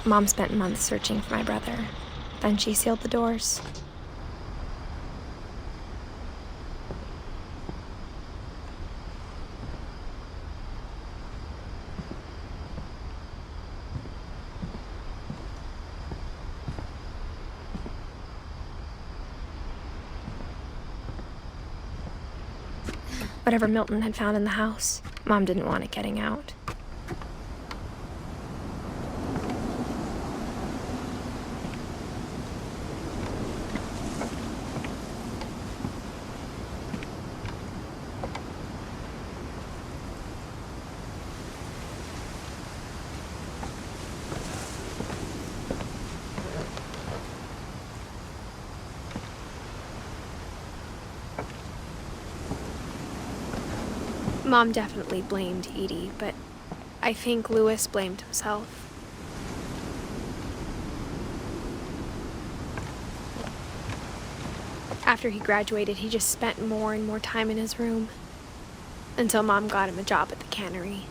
Mom spent months searching for my brother. Then she sealed the doors. Whatever Milton had found in the house, Mom didn't want it getting out. Mom definitely blamed Edie, but I think Louis blamed himself. After he graduated, he just spent more and more time in his room, until Mom got him a job at the cannery.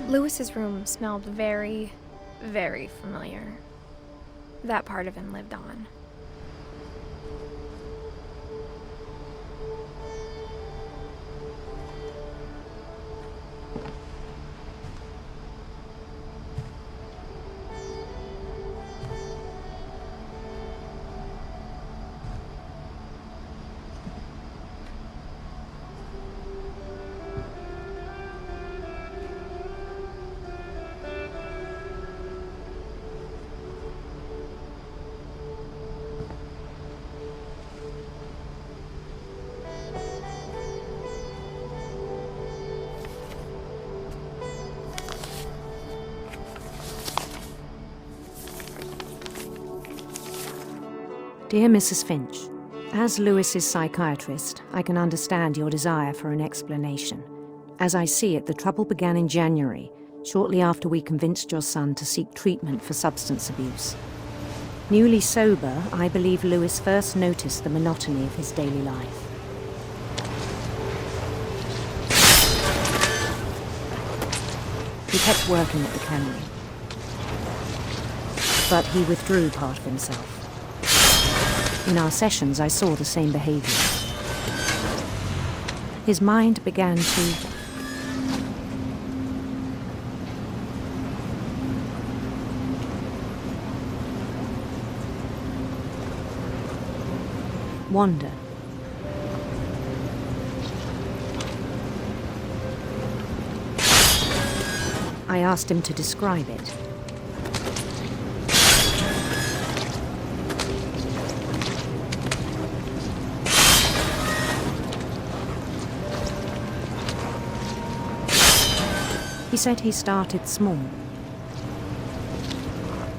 Louis's room smelled very, very familiar. That part of him lived on. Dear Mrs. Finch, as Louis's psychiatrist, I can understand your desire for an explanation. As I see it, the trouble began in January, shortly after we convinced your son to seek treatment for substance abuse. Newly sober, I believe Louis first noticed the monotony of his daily life. He kept working at the cannery, but he withdrew part of himself. In our sessions, I saw the same behavior. His mind began to wander. I asked him to describe it. He said he started small,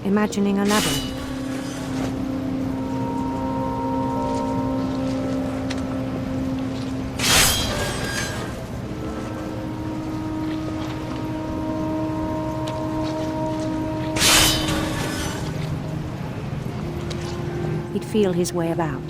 imagining a labyrinth. He'd feel his way about.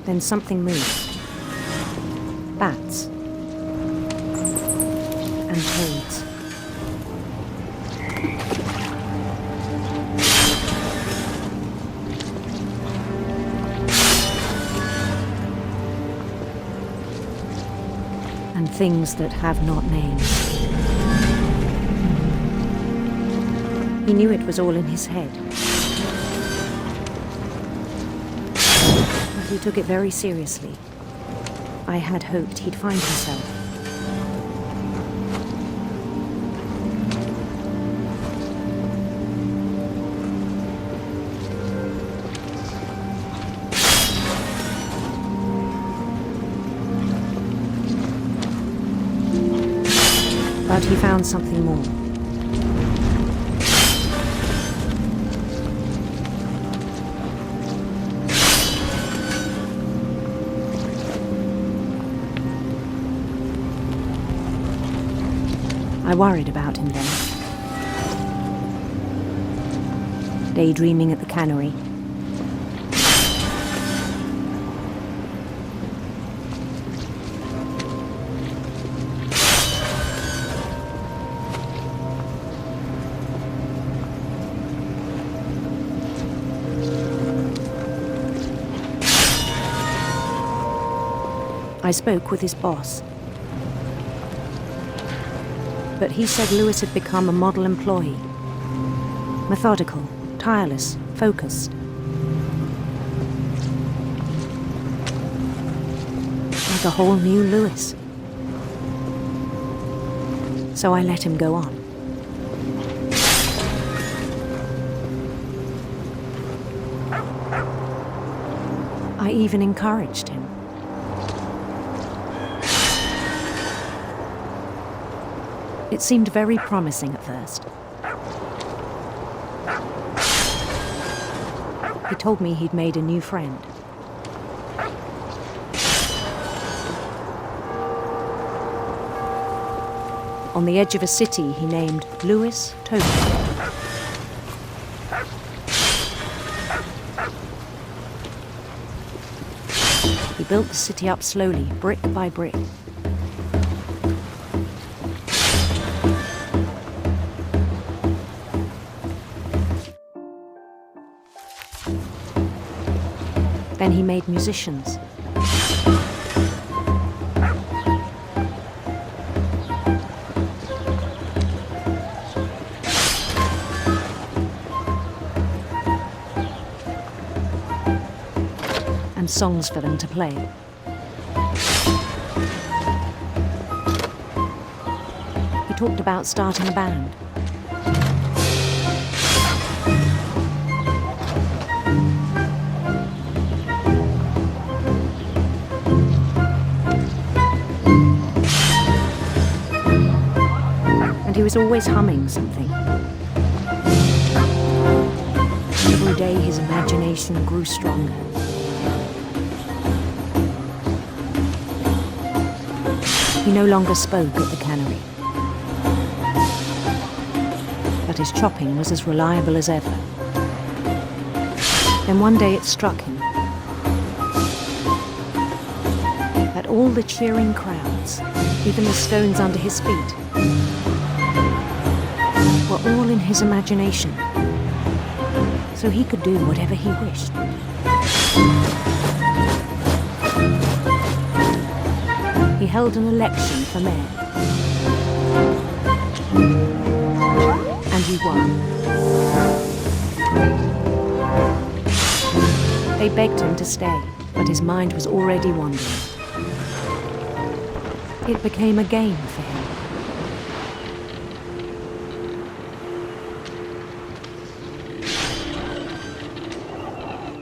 Then something moved. Bats. And toads. And things that have not names. He knew it was all in his head. But he took it very seriously. I had hoped he'd find himself. But he found something more. I worried about him then. Daydreaming at the cannery. I spoke with his boss. But he said Lewis had become a model employee. Methodical, tireless, focused. Like a whole new Lewis. So I let him go on. I even encouraged him. It seemed very promising at first. He told me he'd made a new friend. On the edge of a city he named Lewis Tokyo. He built the city up slowly, brick by brick. Then he made musicians. And songs for them to play. He talked about starting a band. And he was always humming something. Every day his imagination grew stronger. He no longer spoke at the cannery. But his chopping was as reliable as ever. Then one day it struck him that all the cheering crowds, even the stones under his feet, were all in his imagination, so he could do whatever he wished. He held an election for mayor. And he won. They begged him to stay, but his mind was already wandering. It became a game for him.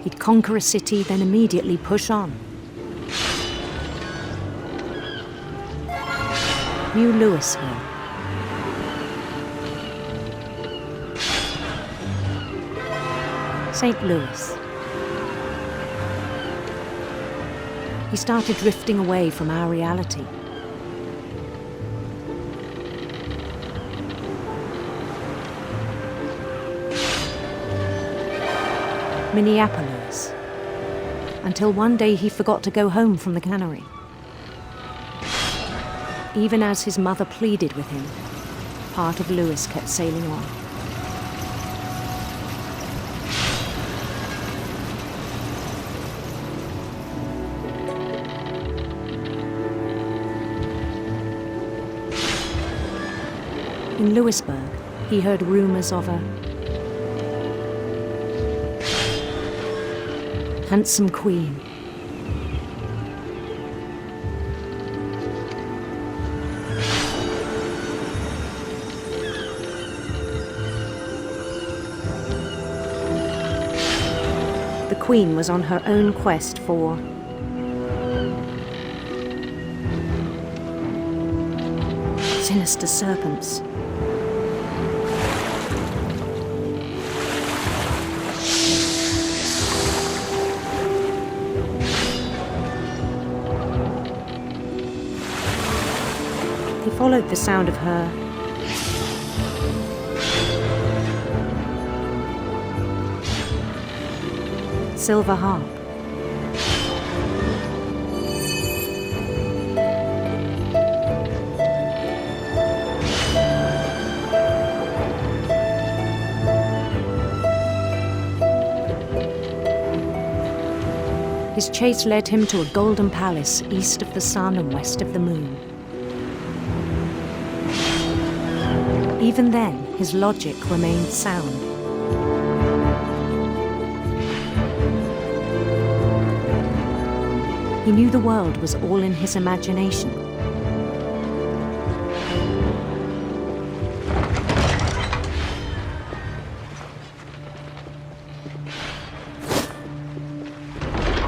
He'd conquer a city, then immediately push on. New Louisville. St. Louis. He started drifting away from our reality. Minneapolis. until one day he forgot to go home from the cannery. Even as his mother pleaded with him, part of Lewis kept sailing on. In Louisburg, he heard rumors of a handsome queen. The queen was on her own quest for sinister serpents. He followed the sound of her silver harp. His chase led him to a golden palace east of the sun and west of the moon. Even then, his logic remained sound. He knew the world was all in his imagination.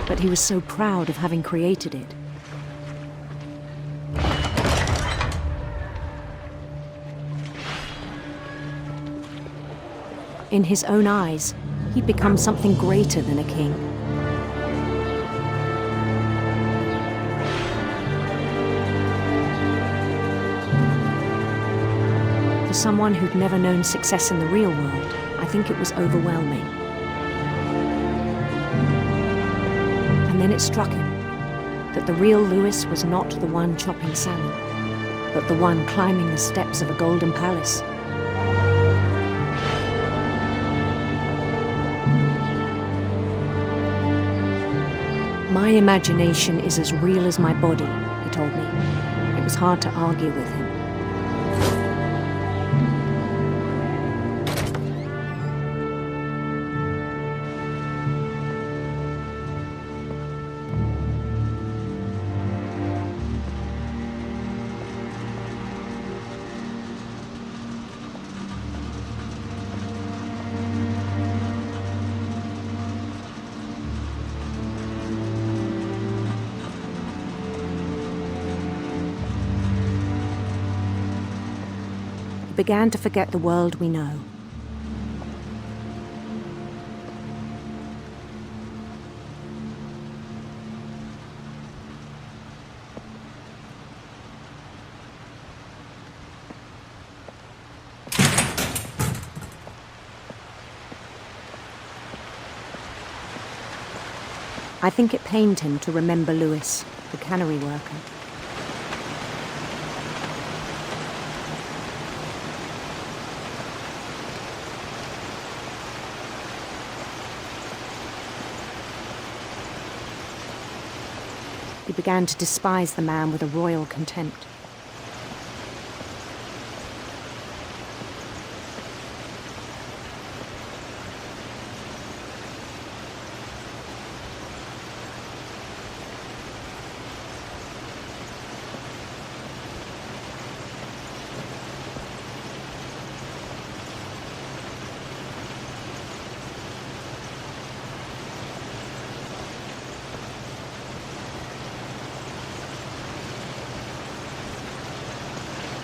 But he was so proud of having created it. In his own eyes, he'd become something greater than a king. For someone who'd never known success in the real world, I think it was overwhelming. And then it struck him that the real Lewis was not the one chopping salmon, but the one climbing the steps of a golden palace. My imagination is as real as my body, he told me. It was hard to argue with him. Began to forget the world we know. I think it pained him to remember Lewis, the cannery worker. He began to despise the man with a royal contempt.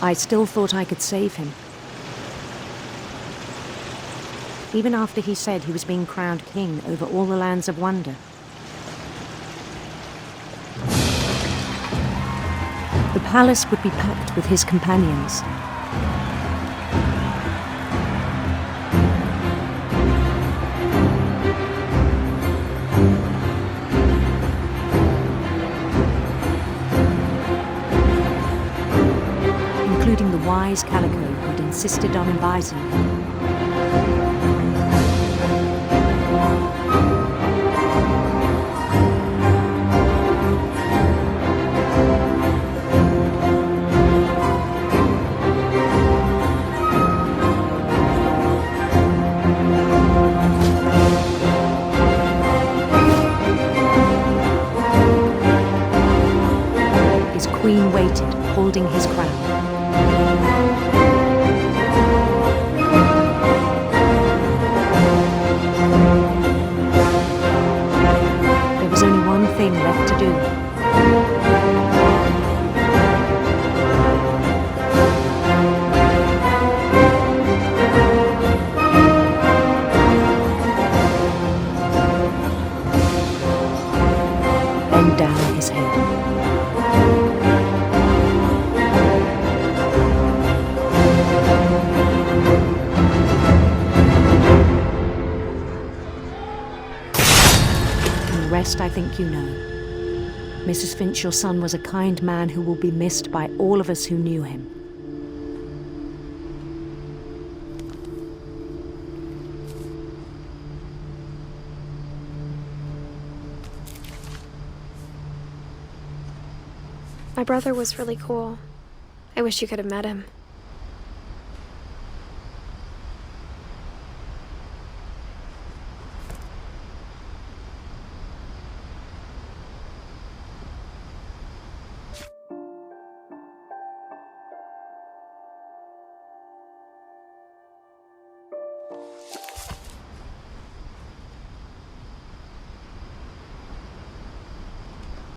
I still thought I could save him. Even after he said he was being crowned king over all the lands of wonder. The palace would be packed with his companions. wise calico who'd insisted on advising me. His queen waited, holding his crown. There was only one thing left to do. Bend down his head. The rest I think you know. Mrs. Finch, your son was a kind man who will be missed by all of us who knew him. My brother was really cool. I wish you could have met him.